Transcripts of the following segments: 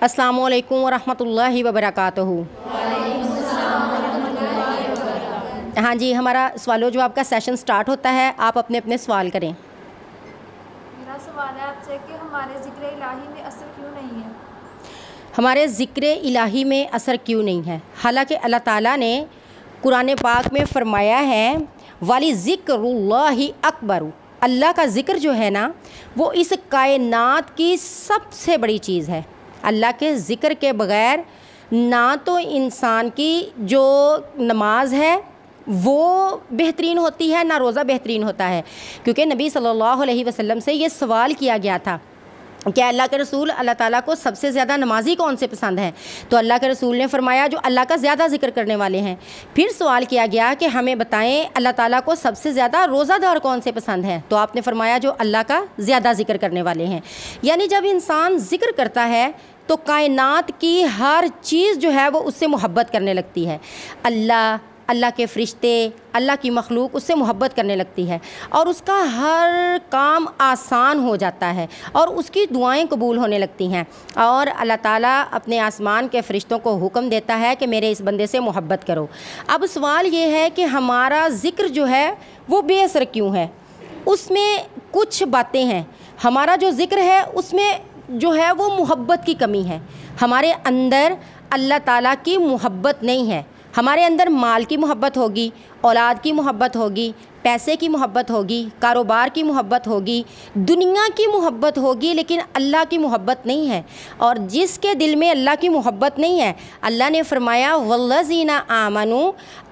अस्सलामु अलैकुम वरहमतुल्लाहि वबरकातुहू। हाँ जी, हमारा सवाल जवाब का सेशन स्टार्ट होता है। आप अपने अपने सवाल करें। मेरा सवाल है आपसे कि हमारे ज़िक्र इलाही में असर क्यों नहीं है? हमारे ज़िक्र इलाही में असर क्यों नहीं है? हालांकि अल्लाह ताला ने कुरान पाक में फ़रमाया है वाली ज़िक्रुल्लाहि अकबर, अल्लाह का ज़िक्र जो है ना वो इस कायनात की सबसे बड़ी चीज़ है। अल्लाह के ज़िक्र के बग़ैर ना तो इंसान की जो नमाज है वो बेहतरीन होती है, ना रोज़ा बेहतरीन होता है। क्योंकि नबी सल्लल्लाहु अलैहि वसल्लम से ये सवाल किया गया था कि अल्लाह के रसूल, अल्लाह ताला को सबसे ज़्यादा नमाजी कौन से पसंद हैं? तो अल्लाह के रसूल ने फरमाया जो अल्लाह का ज़्यादा ज़िक्र करने वाले हैं। फिर सवाल किया गया कि हमें बताएं अल्लाह ताला को सबसे ज़्यादा रोज़ादार कौन से पसंद हैं? तो आपने फरमाया जो अल्लाह का ज़्यादा ज़िक्र करने वाले हैं। यानी जब इंसान ज़िक्र करता है तो कायनात की हर चीज़ जो है वो उससे मोहब्बत करने लगती है। अल्लाह के फ़रिश्ते, अल्लाह की मखलूक उससे मोहब्बत करने लगती है और उसका हर काम आसान हो जाता है और उसकी दुआएं कबूल होने लगती हैं। और अल्लाह ताला अपने आसमान के फ़रिश्तों को हुक्म देता है कि मेरे इस बंदे से मोहब्बत करो। अब सवाल ये है कि हमारा ज़िक्र जो है वो बेअसर क्यों है? उसमें कुछ बातें हैं। हमारा जो ज़िक्र है उसमें जो है वो मोहब्बत की कमी है। हमारे अंदर अल्लाह ताला की मोहब्बत नहीं है। हमारे अंदर माल की मोहब्बत होगी, औलाद की मोहब्बत होगी, पैसे की मोहब्बत होगी, कारोबार की मोहब्बत होगी, दुनिया की मोहब्बत होगी, लेकिन अल्लाह की मोहब्बत नहीं है। और जिसके दिल में अल्लाह की मोहब्बत नहीं है, अल्लाह ने फरमाया वल्लज़ीना आमनू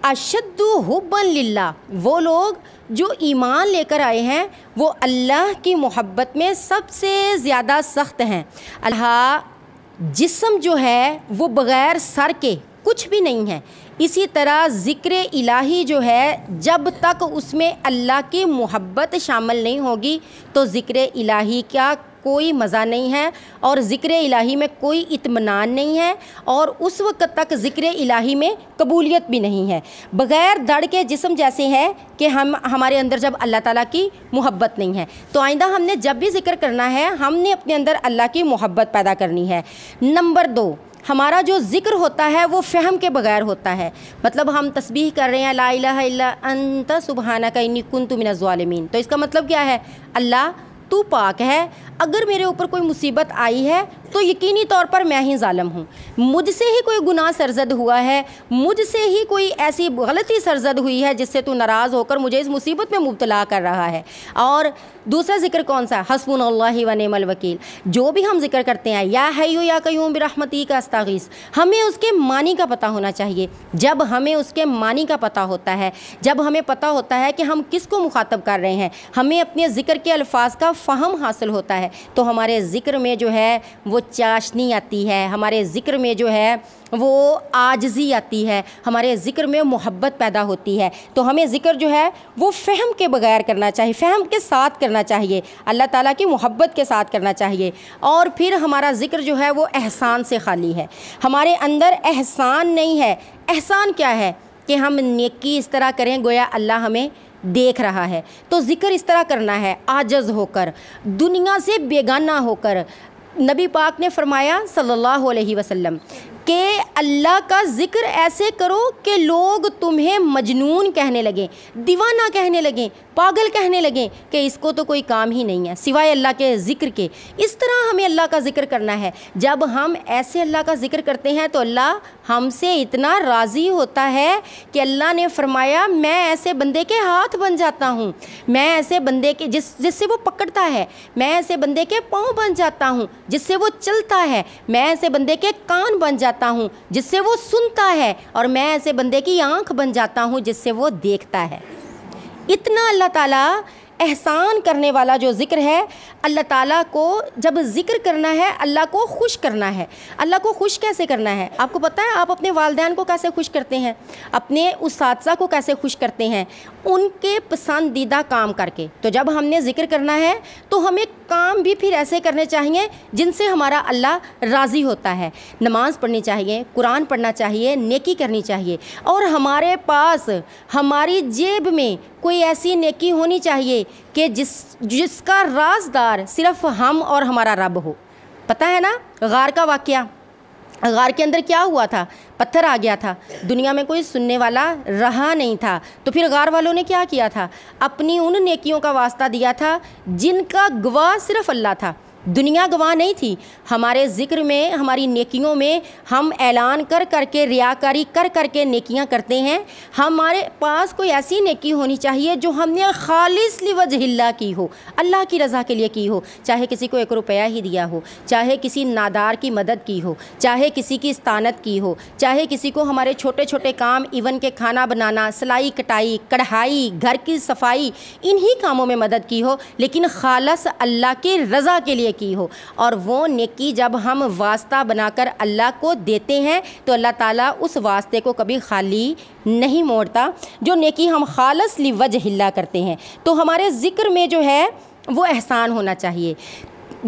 अशद्दु हुब्बन लिल्लाह, वो लोग जो ईमान लेकर आए हैं वो अल्लाह की मोहब्बत में सबसे ज़्यादा सख्त हैं। अल्लाह जिस्म जो है वो बग़ैर सर के कुछ भी नहीं है। इसी तरह ज़िक्र इलाही जो है जब तक उसमें अल्लाह की मोहब्बत शामिल नहीं होगी तो ज़िक्र इलाही का कोई मज़ा नहीं है और ज़िक्र इलाही में कोई इत्मीनान नहीं है और उस वक्त तक ज़िक्र इलाही में कबूलियत भी नहीं है। बग़ैर दड़ के जिस्म जैसे है कि हमारे अंदर जब अल्लाह ताला की मोहब्बत नहीं है। तो आइंदा हमने जब भी ज़िक्र करना है हमने अपने अंदर अल्लाह की मोहब्बत पैदा करनी है। नंबर 2, हमारा जो ज़िक्र होता है वो फ़हम के बग़ैर होता है। मतलब हम तस्बीह कर रहे हैं ला इलाहा इल्ला अंत सुब्हानका इन्नी कुन्तु मिनज़ ज़ालिमीन, तो इसका मतलब क्या है? अल्लाह तू पाक है, अगर मेरे ऊपर कोई मुसीबत आई है तो यकीनी तौर पर मैं ही ज़ालिम हूँ। मुझसे ही कोई गुनाह सरजद हुआ है, मुझसे ही कोई ऐसी गलती सरजद हुई है जिससे तू नाराज़ होकर मुझे इस मुसीबत में मुब्तला कर रहा है। और दूसरा ज़िक्र कौन सा? हस्बुनल्लाहि व निअमल वकील। जो भी हम ज़िक्र करते हैं या हय्यु या क़य्यूम बिरहमती का अस्तगीस, हमें उसके मानी का पता होना चाहिए। जब हमें उसके मानी का पता होता है, जब हमें पता होता है कि हम किसको मुखातब कर रहे हैं, हमें अपने ज़िक्र के अल्फाज का फ़हम हासिल होता है, तो हमारे ज़िक्र में जो है वो चाशनी आती है, हमारे ज़िक्र में जो है वो आजज़ी आती है, हमारे ज़िक्र में मोहब्बत पैदा होती है। तो हमें ज़िक्र जो है वो फ़हम के बग़ैर करना चाहिए, फ़हम के साथ करना चाहिए, अल्लाह ताला की मोहब्बत के साथ करना चाहिए। और फिर हमारा ज़िक्र जो है वो एहसान से खाली है। हमारे अंदर एहसान नहीं है। एहसान क्या है? कि हम नेकी इस तरह करें गोया अल्लाह हमें देख रहा है। तो ज़िक्र इस तरह करना है आजज़ होकर, दुनिया से बेगाना होकर। नबी पाक ने फरमाया सल्लल्लाहु अलैहि वसल्लम कि अल्लाह का ज़िक्र ऐसे करो कि लोग तुम्हें मजनून कहने लगें, दीवाना कहने लगें, पागल कहने लगें कि इसको तो कोई काम ही नहीं है सिवाय अल्लाह के ज़िक्र के। इस तरह हमें अल्लाह का ज़िक्र करना है। जब हम ऐसे अल्लाह का ज़िक्र करते हैं तो अल्लाह हमसे इतना राज़ी होता है कि अल्लाह ने फरमाया मैं ऐसे बंदे के हाथ बन जाता हूँ, मैं ऐसे बंदे के जिससे वो पकड़ता है, मैं ऐसे बंदे के पाँव बन जाता हूँ जिससे वो चलता है, मैं ऐसे बंदे के कान बन जाता हूँ जिससे वो सुनता है, और मैं ऐसे बंदे की आँख बन जाता हूँ जिससे वो देखता है। इतना अल्लाह ताला एहसान करने वाला जो ज़िक्र है, अल्लाह ताला को जब ज़िक्र करना है अल्लाह को खुश करना है। अल्लाह को खुश कैसे करना है? आपको पता है आप अपने वालिदैन को कैसे खुश करते हैं, अपने उस्ताज़ा को कैसे खुश करते हैं? उनके पसंदीदा काम करके। तो जब हमने ज़िक्र करना है तो हमें काम भी फिर ऐसे करने चाहिए जिनसे हमारा अल्लाह राज़ी होता है। नमाज़ पढ़नी चाहिए, कुरान पढ़ना चाहिए, नेकी करनी चाहिए, और हमारे पास हमारी जेब में कोई ऐसी नेकी होनी चाहिए कि जिसका राज़दार सिर्फ़ हम और हमारा रब हो। पता है ना गार का वाक़या, غار کے اندر کیا ہوا تھا؟ پتھر آ گیا تھا، دنیا میں کوئی سننے والا رہا نہیں تھا، تو پھر غار والوں نے کیا کیا تھا؟ اپنی ان نیکیوں کا واسطہ دیا تھا جن کا گواہ صرف اللہ تھا، دنیا گواہ نہیں تھی۔ ہمارے ذکر میں، ہماری نیکیوں میں ہم اعلان کر کر کے، ریاکاری کر کر کے نیکیاں کرتے ہیں۔ ہمارے پاس کوئی ایسی نیکی ہونی چاہیے جو ہم نے خالص لوجہ اللہ کی ہو، اللہ کی رضا کے لیے کی ہو، چاہے کسی کو 1 روپیہ ہی دیا ہو، چاہے کسی نادار کی مدد کی ہو، چاہے کسی کی استانت کی ہو، چاہے کسی کو ہمارے چھوٹے چھوٹے کام، ایون کہ کھانا بنانا، سلائی کٹائی، کڑھائی، گھر کی صفائی، انہی کاموں میں مدد کی ہو، لیکن خالص اللہ کی رضا کے لیے کی ہو۔ اور وہ نیکی جب ہم واسطہ بنا کر اللہ کو دیتے ہیں تو اللہ تعالیٰ اس واسطے کو کبھی خالی نہیں موڑتا، جو نیکی ہم خالص لوجہ اللہ کرتے ہیں۔ تو ہمارے ذکر میں جو ہے وہ احسان ہونا چاہیے۔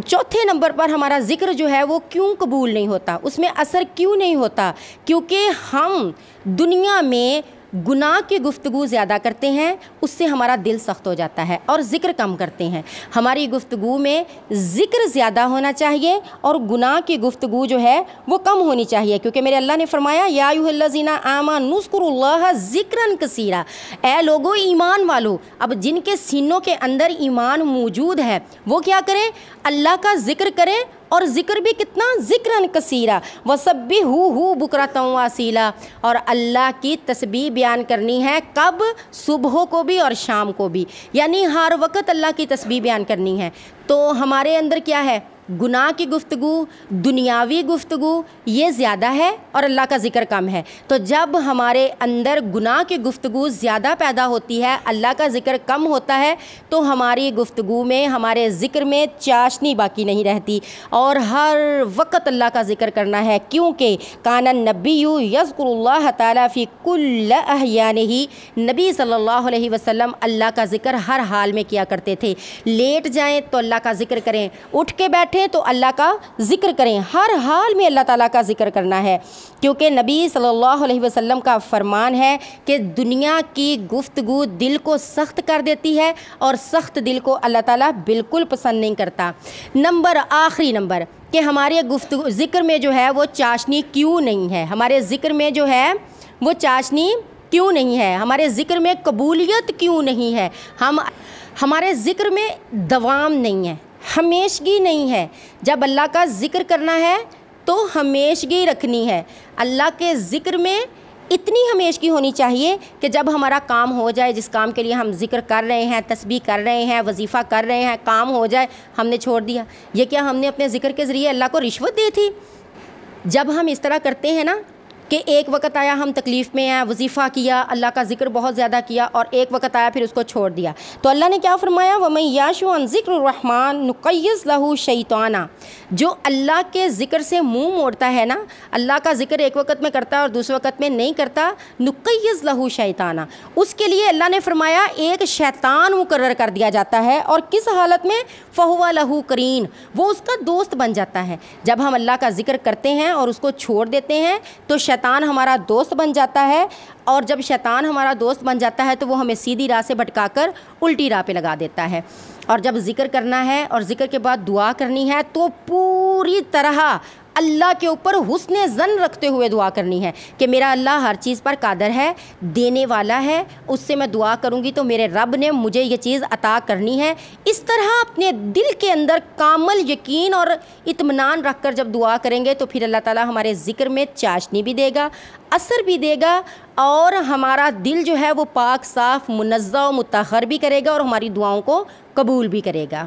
چوتھے نمبر پر ہمارا ذکر جو ہے وہ کیوں قبول نہیں ہوتا، اس میں اثر کیوں نہیں ہوتا؟ کیونکہ ہم دنیا میں گناہ کی گفتگو زیادہ کرتے ہیں، اس سے ہمارا دل سخت ہو جاتا ہے، اور ذکر کم کرتے ہیں۔ ہماری گفتگو میں ذکر زیادہ ہونا چاہیے اور گناہ کی گفتگو جو ہے وہ کم ہونی چاہیے، کیونکہ میرے اللہ نے فرمایا یا ایھا الذین آمنوا اذکروا اللہ ذکرا کثیرا، اے لوگو ایمان والو۔ اب جن کے سینوں کے اندر ایمان موجود ہے وہ کیا کریں؟ اللہ کا ذکر کریں، اور ذکر بھی کتنا؟ ذکرن کثیرا وسبحوہ بکرۃ واصیلا، اور اللہ کی تسبیح بیان کرنی ہے، کب؟ صبح کو بھی اور شام کو بھی، یعنی ہر وقت اللہ کی تسبیح بیان کرنی ہے۔ تو ہمارے اندر کیا ہے؟ گناہ کی گفتگو، دنیاوی گفتگو یہ زیادہ ہے اور اللہ کا ذکر کم ہے۔ تو جب ہمارے اندر گناہ کی گفتگو زیادہ پیدا ہوتی ہے، اللہ کا ذکر کم ہوتا ہے، تو ہماری گفتگو میں، ہمارے ذکر میں چاشنی باقی نہیں رہتی، اور ہر وقت اللہ کا ذکر کرنا ہے، کیونکہ کان النبی یذکر اللہ تعالیٰ فی کل احیانہ، نبی صلی اللہ علیہ وسلم اللہ کا ذکر ہر حال میں کیا کرتے تھے۔ لیٹ جائیں تو اللہ کا ذکر کریں، اٹھ کے بیٹھیں تو اللہ کا ذکر کریں، ہر حال میں اللہ تعالیٰ کا ذکر کرنا ہے، کیونکہ نبی صلی اللہ علیہ وسلم کا فرمان ہے کہ دنیا کی گفتگو دل کو سخت کر دیتی ہے، اور سخت دل کو اللہ تعالیٰ بالکل پسند نہیں کرتا۔ آخری نمبر کہ ہمارے گفتگو ذکر میں جو ہے وہ چاشنی کیوں نہیں ہے، ہمارے ذکر میں جو ہے وہ چاشنی کیوں نہیں ہے، ہمارے ذکر میں قبولیت کیوں نہیں ہے، ہمارے ذکر میں دوام نہیں ہے، ہمیشگی نہیں ہے۔ جب اللہ کا ذکر کرنا ہے تو ہمیشگی رکھنی ہے۔ اللہ کے ذکر میں اتنی ہمیشگی ہونی چاہیے کہ جب ہمارا کام ہو جائے، جس کام کے لیے ہم ذکر کر رہے ہیں، تسبیح کر رہے ہیں، وظیفہ کر رہے ہیں، کام ہو جائے، ہم نے چھوڑ دیا۔ یہ کیا ہم نے اپنے ذکر کے ذریعے اللہ کو رشوت دی تھی؟ جب ہم اس طرح کرتے ہیں نا کہ ایک وقت آیا ہم تکلیف میں ہیں، وظیفہ کیا، اللہ کا ذکر بہت زیادہ کیا، اور ایک وقت آیا پھر اس کو چھوڑ دیا، تو اللہ نے کیا فرمایا؟ وَمَن يَعْشُ عَن ذِكْرِ الرَّحْمَنِ نُقَيِّضْ لَهُ شَيْطَانًا، جو اللہ کے ذکر سے منہ موڑتا ہے نا، اللہ کا ذکر ایک وقت میں کرتا ہے اور دوسرے وقت میں نہیں کرتا، نُقَيِّضْ لَهُ شَيْطَانًا، اس کے لیے اللہ نے فرمایا ایک شیطان مقرر کر دیا جاتا ہے، اور کس حالت میں؟ فَهُوَ لَهُ قَرِينٌ، وہ اس کا دوست بن جاتا ہے۔ جب ہم اللہ کا ذکر کرتے ہیں اور اس کو چھوڑ دیتے ہیں تو شیطان ہمارا دوست بن جاتا ہے، اور جب شیطان ہمارا دوست بن جاتا ہے تو وہ ہمیں سیدھی راہ سے بھٹکا کر الٹی راہ پہ لگا دیتا ہے۔ اور جب ذکر کرنا ہے اور ذکر کے بعد دعا کرنی ہے تو پوری طرح اللہ کے اوپر حسن ظن رکھتے ہوئے دعا کرنی ہے کہ میرا اللہ ہر چیز پر قادر ہے، دینے والا ہے، اس سے میں دعا کروں گی تو میرے رب نے مجھے یہ چیز عطا کرنی ہے۔ اس طرح اپنے دل کے اندر کامل یقین اور اطمینان رکھ کر جب دعا کریں گے تو پھر اللہ تعالیٰ ہمارے ذکر میں چاشنی بھی دے گا، اثر بھی دے گا، اور ہمارا دل جو ہے وہ پاک صاف منزہ و مطہر بھی کرے گا، اور ہماری دعاؤں کو قبول بھی کرے گا۔